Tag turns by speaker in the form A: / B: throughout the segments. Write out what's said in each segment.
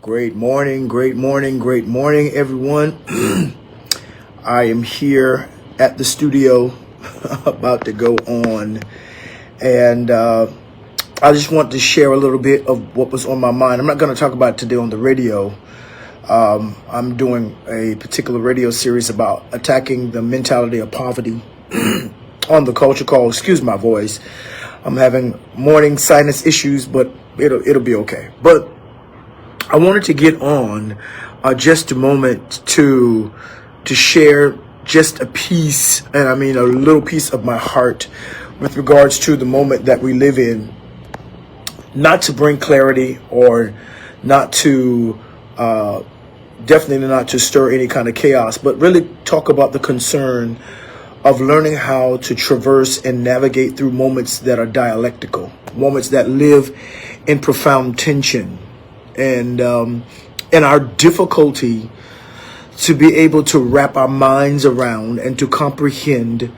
A: Great morning, everyone. I am here at the studio about to go on, and I just want to share a little bit of what was on my mind. I'm not going to talk about it today on the radio. I'm doing a particular radio series about attacking the mentality of poverty on the culture call. Excuse my voice. I'm having morning sinus issues, but it'll be okay. But I wanted to get on just a moment to share just a piece, and I mean a little piece of my heart with regards to the moment that we live in. Not to bring clarity or not to, definitely not to stir any kind of chaos, but really talk about the concern of learning how to traverse and navigate through moments that are dialectical, moments that live in profound tension. And our difficulty to be able to wrap our minds around and to comprehend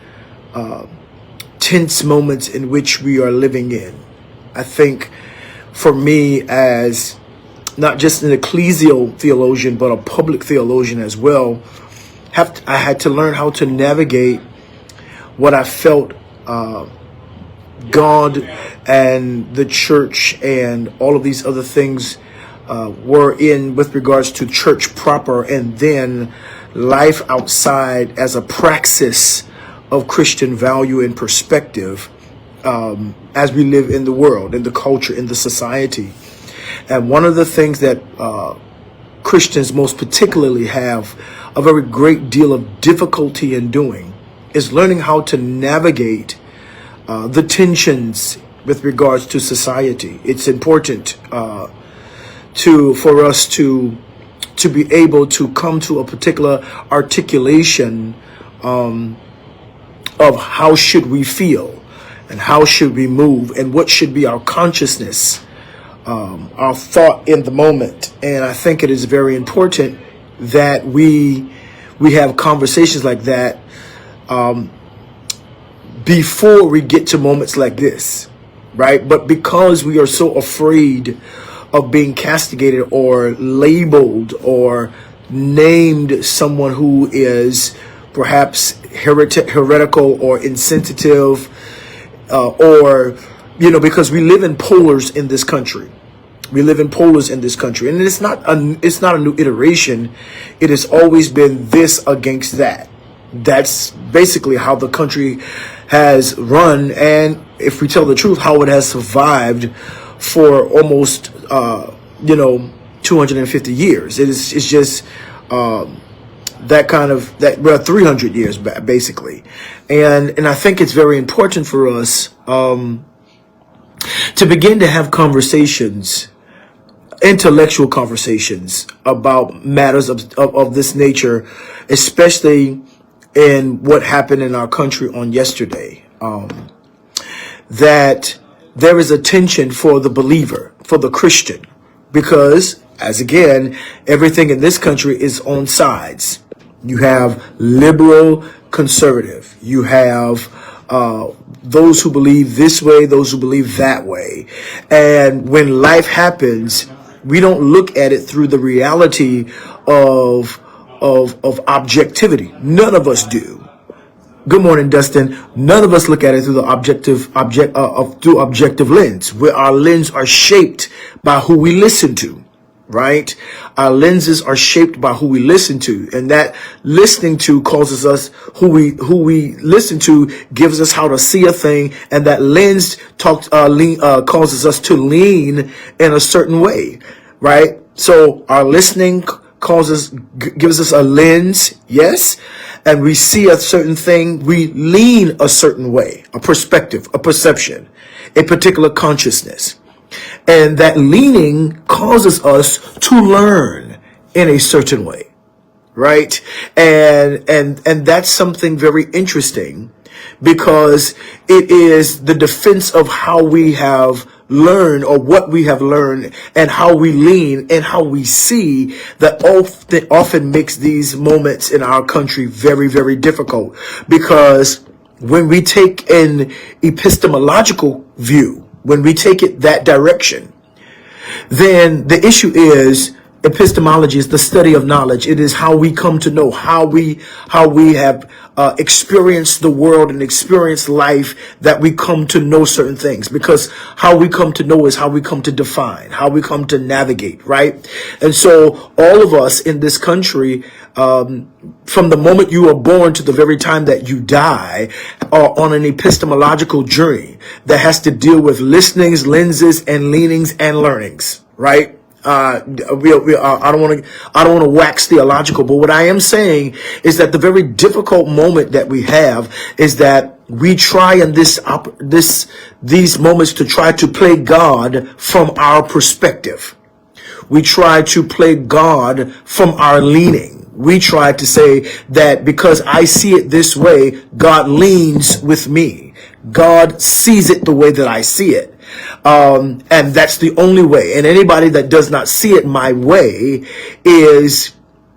A: tense moments in which we are living in. I think for me, as not just an ecclesial theologian, but a public theologian as well, I had to learn how to navigate what I felt God and the church and all of these other things were in with regards to church proper, and then life outside as a praxis of Christian value and perspective as we live in the world, in the culture, in the society. And one of the things that Christians most particularly have a very great deal of difficulty in doing is learning how to navigate the tensions with regards to society. It's important for us to be able to come to a particular articulation of how should we feel and how should we move and what should be our consciousness, our thought in the moment. And I think it is very important that we have conversations like that before we get to moments like this, right? But because we are so afraid of being castigated or labeled or named someone who is perhaps heretical or insensitive, or, because we live in polars in this country. We live in polars in this country, and it's not a new iteration. It has always been this against that. That's basically how the country has run, and if we tell the truth, how it has survived for almost 250 years. It's just that kind of 300 years basically, and I think it's very important for us to begin to have conversations, intellectual conversations about matters of this nature, especially in what happened in our country on yesterday. That there is a tension for the believer, for the Christian, because, as again, everything in this country is on sides. You have liberal, conservative. You have those who believe this way, those who believe that way. And when life happens, we don't look at it through the reality of objectivity. None of us do. Good morning, Dustin. None of us look at it through the through objective lens, where our lens are shaped by who we listen to, right? Our lenses are shaped by who we listen to, and that listening to causes us who we listen to gives us how to see a thing, and that lens causes us to lean in a certain way, right? So our listening gives us a lens, yes, and we see a certain thing, we lean a certain way, a perspective, a perception, a particular consciousness. And that leaning causes us to learn in a certain way, right? And that's something very interesting, because it is the defense of how we have learned, or what we have learned, and how we lean and how we see, that often makes these moments in our country very, very difficult. Because when we take an epistemological view, when we take it that direction, then the issue is Epistemology is the study of knowledge. It is how we come to know, how we have experienced the world and experienced life, that we come to know certain things. Because how we come to know is how we come to define, how we come to navigate, right? And so all of us in this country, from the moment you are born to the very time that you die, are on an epistemological journey that has to deal with listenings, lenses, and leanings and learnings, right? I don't want to wax theological, but what I am saying is that the very difficult moment that we have is that we try in these moments to try to play God from our perspective. We try to play God from our leaning. We try to say that because I see it this way, God leans with me. God sees it the way that I see it. And that's the only way. And anybody that does not see it my way is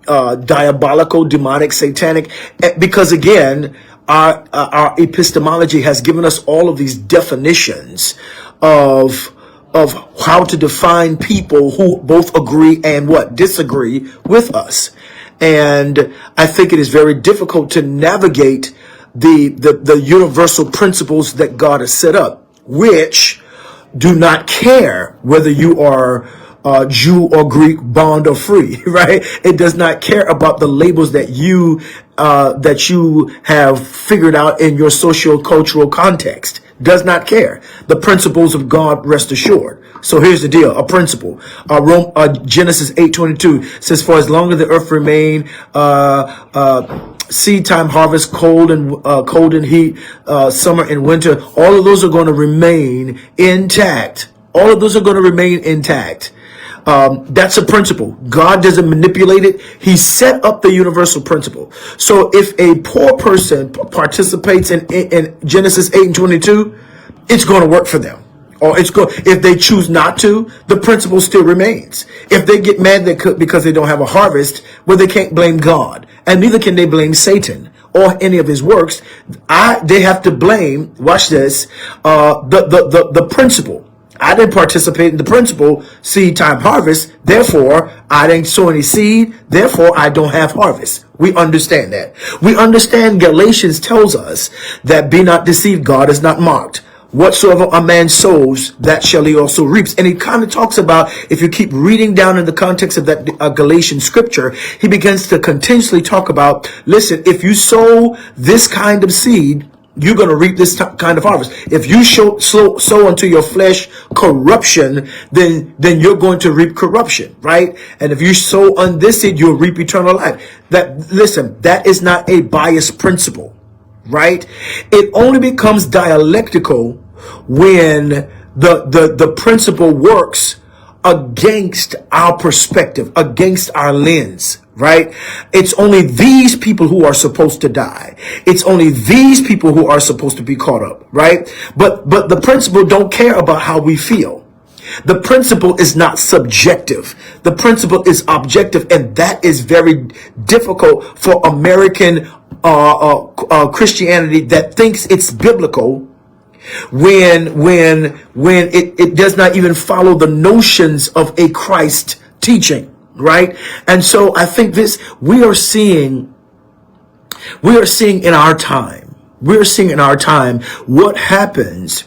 A: diabolical, demonic, satanic. Because again, our epistemology has given us all of these definitions of how to define people who both agree and disagree with us. And I think it is very difficult to navigate the universal principles that God has set up, which do not care whether you are Jew or Greek, bond or free, right? It does not care about the labels that you have figured out in your socio-cultural context. Does not care. The principles of God, rest assured. So here's the deal: a principle. Genesis 8:22 says, "For as long as the earth remain, seed time, harvest, cold and heat, summer and winter, all of those are going to remain intact." All of those are going to remain intact. That's a principle. God doesn't manipulate it. He set up the universal principle. So if a poor person participates in Genesis 8:22, it's going to work for them. Or if they choose not to, the principle still remains. If they get mad because they don't have a harvest, well, they can't blame God. And neither can they blame Satan or any of his works. They have to blame, watch this, the principle. I didn't participate in the principle, seed time, harvest. Therefore, I didn't sow any seed. Therefore, I don't have harvest. We understand that. We understand Galatians tells us that be not deceived, God is not mocked. Whatsoever a man sows, that shall he also reaps. And he kind of talks about, if you keep reading down in the context of that Galatian scripture, he begins to continuously talk about, listen, if you sow this kind of seed, you're going to reap this kind of harvest. If you sow unto your flesh corruption, then you're going to reap corruption, right? And if you sow on this seed, you'll reap eternal life. That is not a biased principle, right? It only becomes dialectical when the principle works against our perspective, against our lens, right? It's only these people who are supposed to die. It's only these people who are supposed to be caught up, right? But the principle don't care about how we feel. The principle is not subjective. The principle is objective, and that is very difficult for American Christianity that thinks it's biblical when it does not even follow the notions of a Christ teaching, right? And so I think we are seeing in our time what happens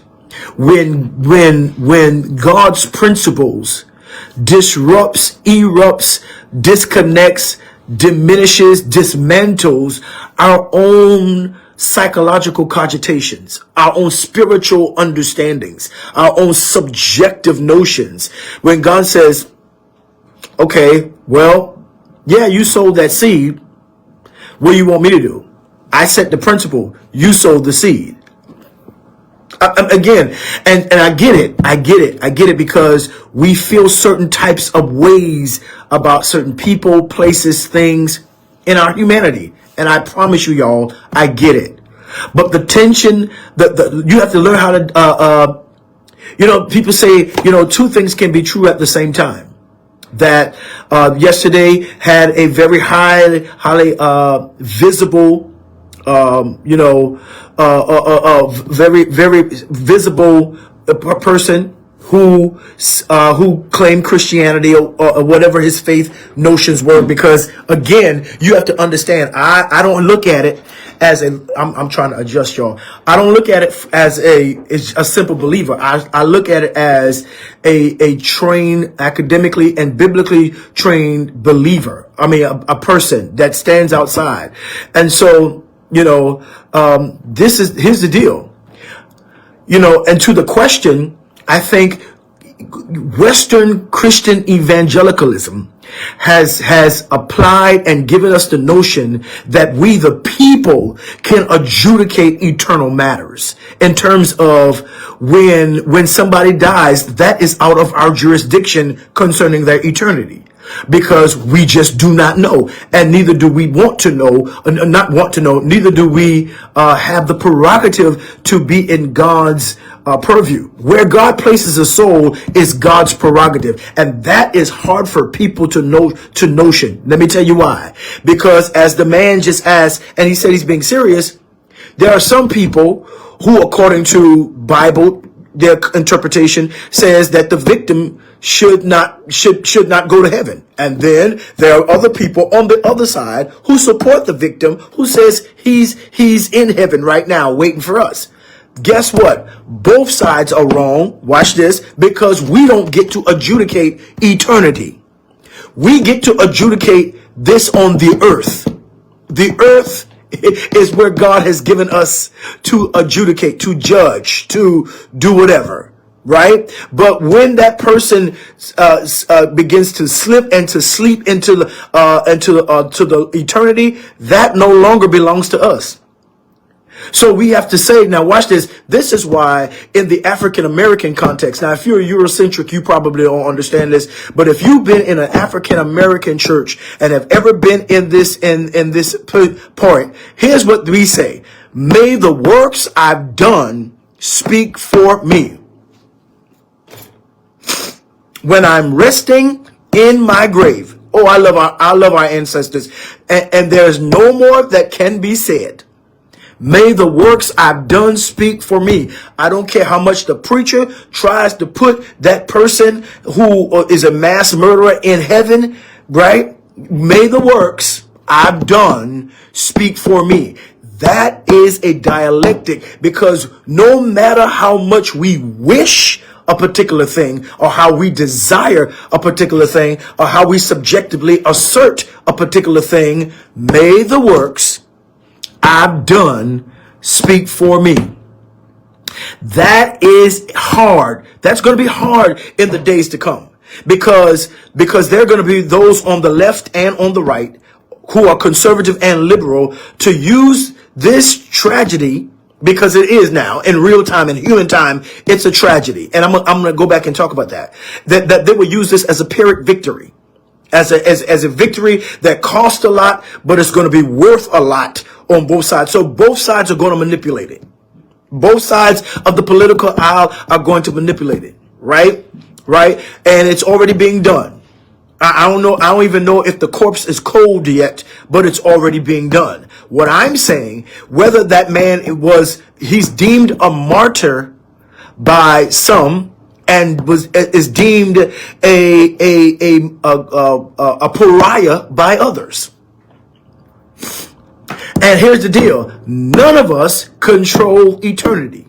A: when God's principles disrupts, erupts, disconnects, diminishes, dismantles our own psychological cogitations, our own spiritual understandings, our own subjective notions. When God says, okay, well, yeah, you sowed that seed. What do you want me to do? I set the principle. You sowed the seed. Again, and I get it because we feel certain types of ways about certain people, places, things in our humanity. And I promise you, y'all, I get it. But the tension, you have to learn how to, people say, two things can be true at the same time. That yesterday had a very highly visible, very, very visible person who claimed Christianity or whatever his faith notions were. Because again, you have to understand, I don't look at it as I'm trying to adjust y'all. I don't look at it as a simple believer. I look at it as a trained, academically and biblically trained believer. I mean, a person that stands outside. And so, here's the deal, and to the question, I think Western Christian evangelicalism has applied and given us the notion that we, the people, can adjudicate eternal matters in terms of when somebody dies, that is out of our jurisdiction concerning their eternity. Because we just do not know, and neither do we want to know, neither do we have the prerogative to be in God's purview. Where God places a soul is God's prerogative, and that is hard for people to notion. Let me tell you why. Because as the man just asked, and he said he's being serious, there are some people who, according to Bible, their interpretation says that the victim should not go to heaven. And then there are other people on the other side who support the victim, who says he's in heaven right now waiting for us. Guess what? Both sides are wrong. Watch this, because we don't get to adjudicate eternity. We get to adjudicate this on the earth. The earth is where God has given us to adjudicate, to judge, to do whatever, right? But when that person begins to slip and to sleep into the eternity, that no longer belongs to us. So we have to say, now watch this. This is why in the African American context, now if you're Eurocentric, you probably don't understand this, but if you've been in an African American church and have ever been in this point, here's what we say: may the works I've done speak for me. When I'm resting in my grave, oh, I love our ancestors, and there's no more that can be said. May the works I've done speak for me. I don't care how much the preacher tries to put that person who is a mass murderer in heaven, right? May the works I've done speak for me. That is a dialectic, because no matter how much we wish a particular thing, or how we desire a particular thing, or how we subjectively assert a particular thing, may the works I've done speak for me. That is hard. That's going to be hard in the days to come, because there are going to be those on the left and on the right who are conservative and liberal to use this tragedy, because it is now in real time, in human time, it's a tragedy. And I'm going to go back and talk about that they will use this as a Pyrrhic victory, as a victory that cost a lot, but it's going to be worth a lot on both sides. So both sides are going to manipulate it. Both sides of the political aisle are going to manipulate it, right? And it's already being done. I don't know. I don't even know if the corpse is cold yet, but it's already being done. What I'm saying, whether that man he's deemed a martyr by some, and is deemed a pariah by others. And here's the deal: none of us control eternity.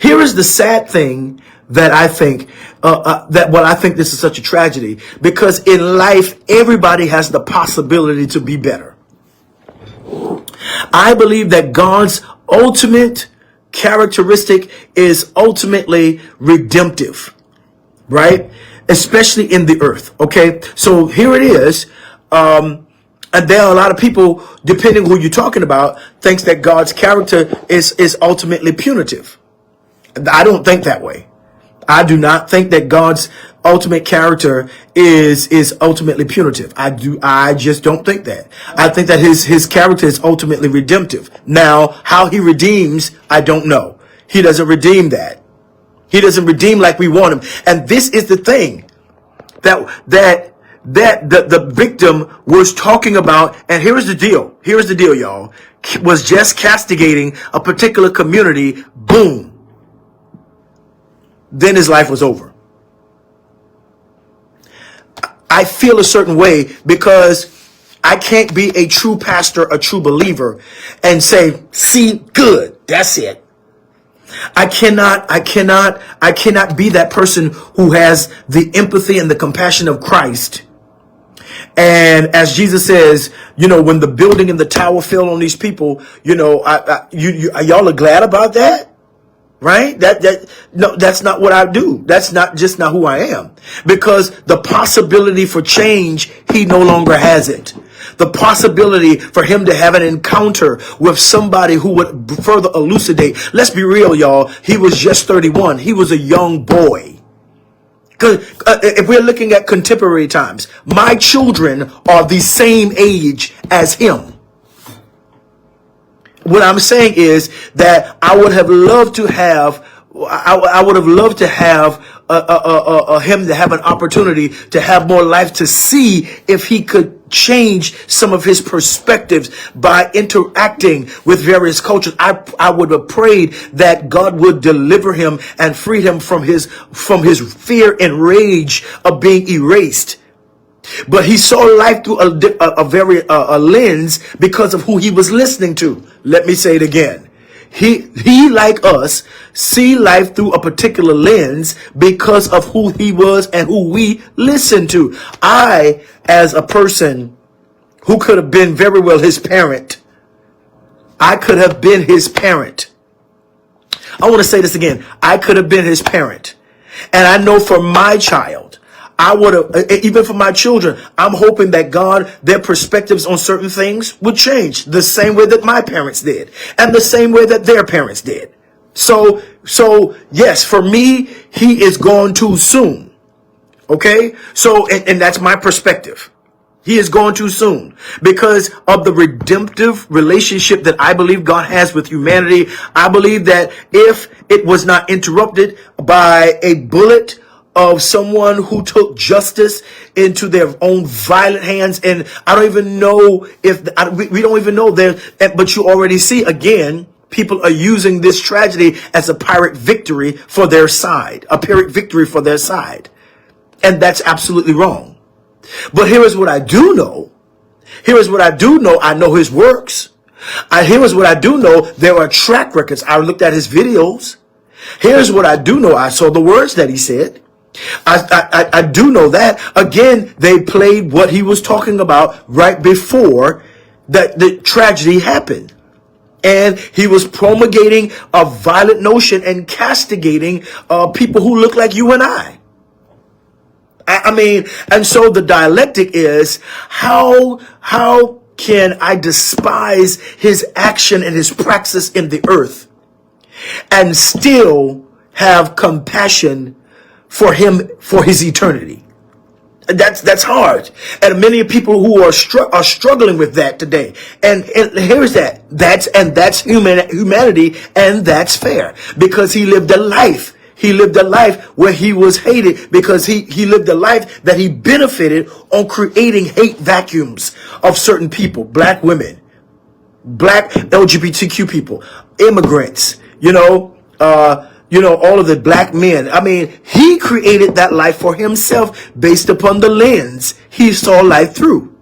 A: Here is the sad thing that I think I think this is such a tragedy, because in life everybody has the possibility to be better. I believe that God's ultimate characteristic is ultimately redemptive, right? Especially in the earth. Okay, so here it is. And there are a lot of people, depending who you're talking about, thinks that God's character is ultimately punitive. I don't think that way. I do not think that God's ultimate character is ultimately punitive. I just don't think that. I think that his character is ultimately redemptive. Now, how he redeems, I don't know. He doesn't redeem that. He doesn't redeem like we want him. And this is the thing that the victim was talking about. And here's the deal. Here's the deal, y'all. Was just castigating a particular community. Boom. then his life was over. I feel a certain way because I can't be a true pastor, a true believer, and say, see, good, that's it. I cannot be that person who has the empathy and the compassion of Christ. And as Jesus says, when the building and the tower fell on these people, y'all are glad about that? Right? No, that's not what I do. That's not who I am. Because the possibility for change, he no longer has it. The possibility for him to have an encounter with somebody who would further elucidate. Let's be real, y'all. He was just 31. He was a young boy. If we're looking at contemporary times, my children are the same age as him. What I'm saying is that I would have loved to have him to have an opportunity to have more life, to see if he could change some of his perspectives by interacting with various cultures. I would have prayed that God would deliver him and free him from his fear and rage of being erased. But he saw life through a lens because of who he was listening to. Let me say it again. He like us see life through a particular lens because of who he was and who we listen to. I, as a person who could have been very well his parent, I could have been his parent. I want to say this again. I could have been his parent. And I know for my child, I would have, even for my children, I'm hoping that God, their perspectives on certain things would change the same way that my parents did and the same way that their parents did. So yes, for me, he is gone too soon. Okay. So, and that's my perspective. He is gone too soon because of the redemptive relationship that I believe God has with humanity. I believe that if it was not interrupted by a bullet of someone who took justice into their own violent hands. And I don't even know if we don't even know there, but you already see again, people are using this tragedy as a Pyrrhic victory for their side, a Pyrrhic victory for their side. And that's absolutely wrong. But here is what I do know. I know his works. Here is what I do know. There are track records. I looked at his videos. Here's what I do know. I saw the words that he said. I do know that. Again, they played what he was talking about right before that the tragedy happened. And he was promulgating a violent notion and castigating people who look like you and I. I mean, and so the dialectic is, how can I despise his action and his praxis in the earth and still have compassion for him, for his eternity? That's hard. And many people who are struggling with that today. And here's that. That's humanity, and that's fair. Because he lived a life. He lived a life where he was hated because he lived a life that he benefited on creating hate vacuums of certain people, black women, black LGBTQ people, immigrants, all of the black men. I mean, he created that life for himself based upon the lens he saw life through.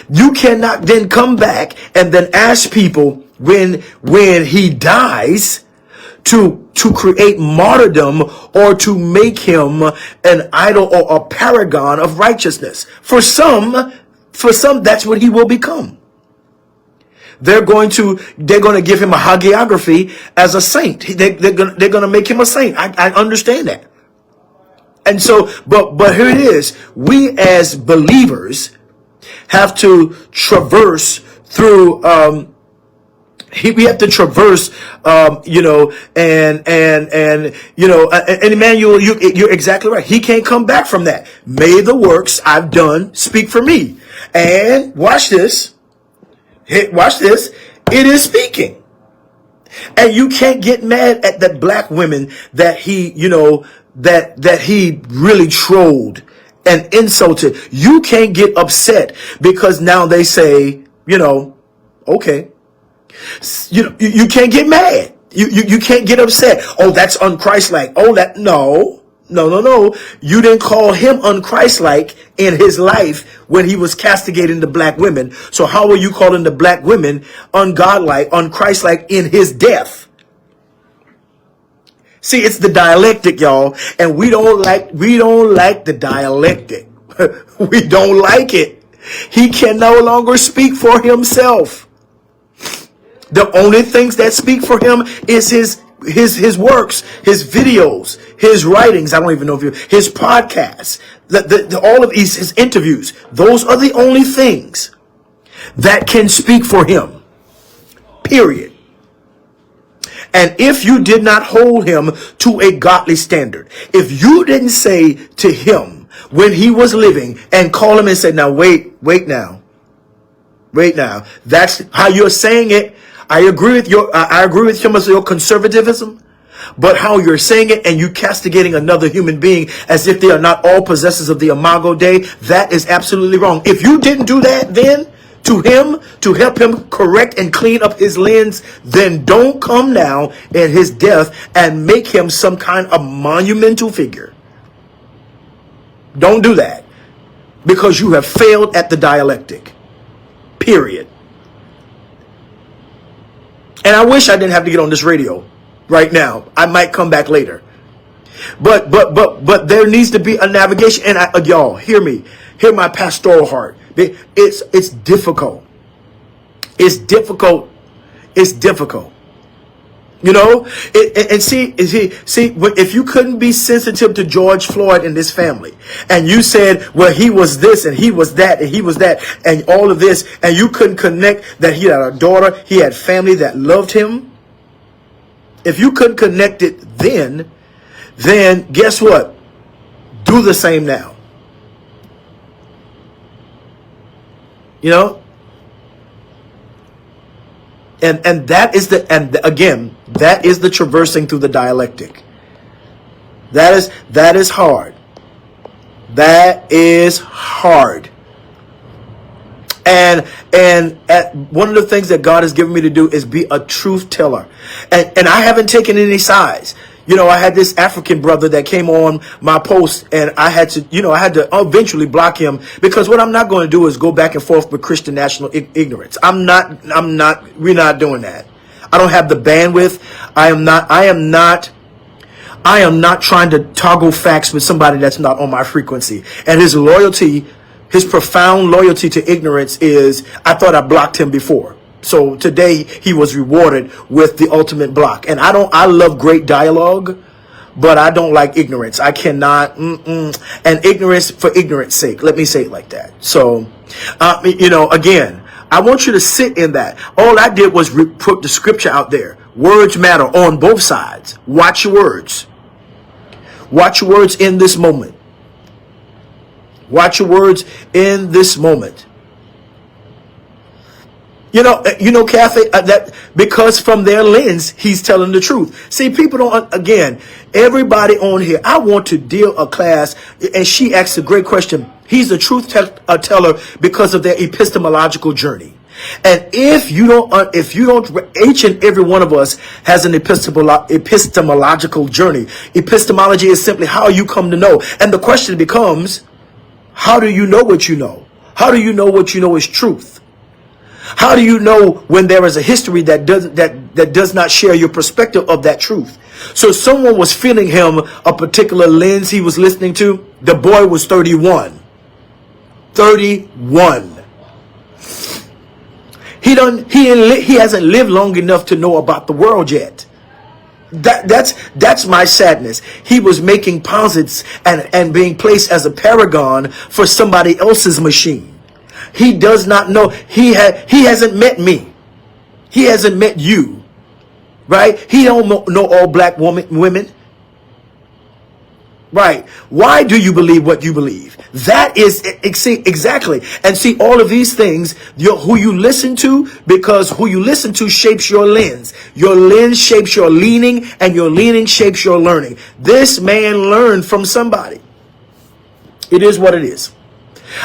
A: You cannot then come back and then ask people when he dies to create martyrdom or to make him an idol or a paragon of righteousness. For some, that's what he will become. They're going to give him a hagiography as a saint. They're going to make him a saint. I understand that. And so, but here it is. We as believers have to traverse through, we have to traverse, and Emmanuel, you're exactly right. He can't come back from that. May the works I've done speak for me. And watch this. Watch this. It is speaking. And you can't get mad at the black women that he, that he really trolled and insulted. You can't get upset because now they say, okay. You can't get mad. You can't get upset. Oh, that's unchristlike. Oh, no. You didn't call him unchristlike in his life when he was castigating the black women. So how are you calling the black women ungodlike, unchristlike in his death? See, it's the dialectic, y'all, and we don't like the dialectic. We don't like it. He can no longer speak for himself. The only things that speak for him is his works, his videos, his writings. I don't even know his podcasts, all of his interviews. Those are the only things that can speak for him. Period. And if you did not hold him to a godly standard, if you didn't say to him when he was living and call him and say, now wait now. That's how you're saying it. I agree with him as your conservatism, but how you're saying it and you castigating another human being as if they are not all possessors of the Imago Dei, that is absolutely wrong. If you didn't do that then to him, to help him correct and clean up his lens, then don't come now at his death and make him some kind of monumental figure. Don't do that, because you have failed at the dialectic. Period. And I wish I didn't have to get on this radio right now. I might come back later. But there needs to be a navigation. And y'all, hear me. Hear my pastoral heart. It's difficult. It's difficult. It's difficult. You know, see, if you couldn't be sensitive to George Floyd and this family, and you said, well, he was this and he was that and he was that and all of this, and you couldn't connect that he had a daughter, he had family that loved him. If you couldn't connect it then guess what? Do the same now. You know? And that is that is the traversing through the dialectic. That is hard. That is hard. And one of the things that God has given me to do is be a truth teller. And I haven't taken any sides. You know, I had this African brother that came on my post, and I had to eventually block him, because what I'm not going to do is go back and forth with Christian national ignorance. we're not doing that. I don't have the bandwidth. I am not trying to toggle facts with somebody that's not on my frequency. And his profound loyalty to ignorance is, I thought I blocked him before. So today he was rewarded with the ultimate block. And I love great dialogue, but I don't like ignorance. I cannot, and ignorance for ignorance sake. Let me say it like that. So, again, I want you to sit in that. All I did was put the scripture out there. Words matter on both sides. Watch your words. Watch your words in this moment. Watch your words in this moment. You know, Kathy, that because from their lens, he's telling the truth. See, people don't, again, everybody on here, I want to deal a class, and she asked a great question. He's a truth teller because of their epistemological journey. And if you don't, each and every one of us has an epistemological journey. Epistemology is simply how you come to know. And the question becomes, how do you know what you know? How do you know what you know is truth? How do you know when there is a history that does not share your perspective of that truth? So someone was feeding him a particular lens he was listening to. The boy was 31. 31. He hasn't lived long enough to know about the world yet. That's my sadness. He was making posits and being placed as a paragon for somebody else's machine. He does not know. He hasn't met me. He hasn't met you, right? He don't know all black women, right? Why do you believe what you believe? That is exactly. And see, all of these things, who you listen to, because who you listen to shapes your lens. Your lens shapes your leaning, and your leaning shapes your learning. This man learned from somebody. It is what it is.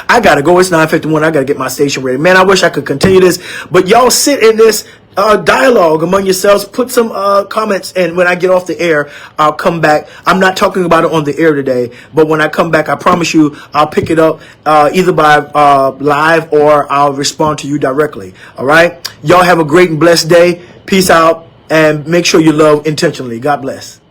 A: I gotta go. It's 9:51. I gotta get my station ready. Man, I wish I could continue this, but y'all sit in this. dialogue among yourselves. Put some comments, and when I get off the air, I'll come back. I'm not talking about it on the air today, but when I come back, I promise you I'll pick it up either by live or I'll respond to you directly. All right? Y'all have a great and blessed day. Peace out, and make sure you love intentionally. God bless.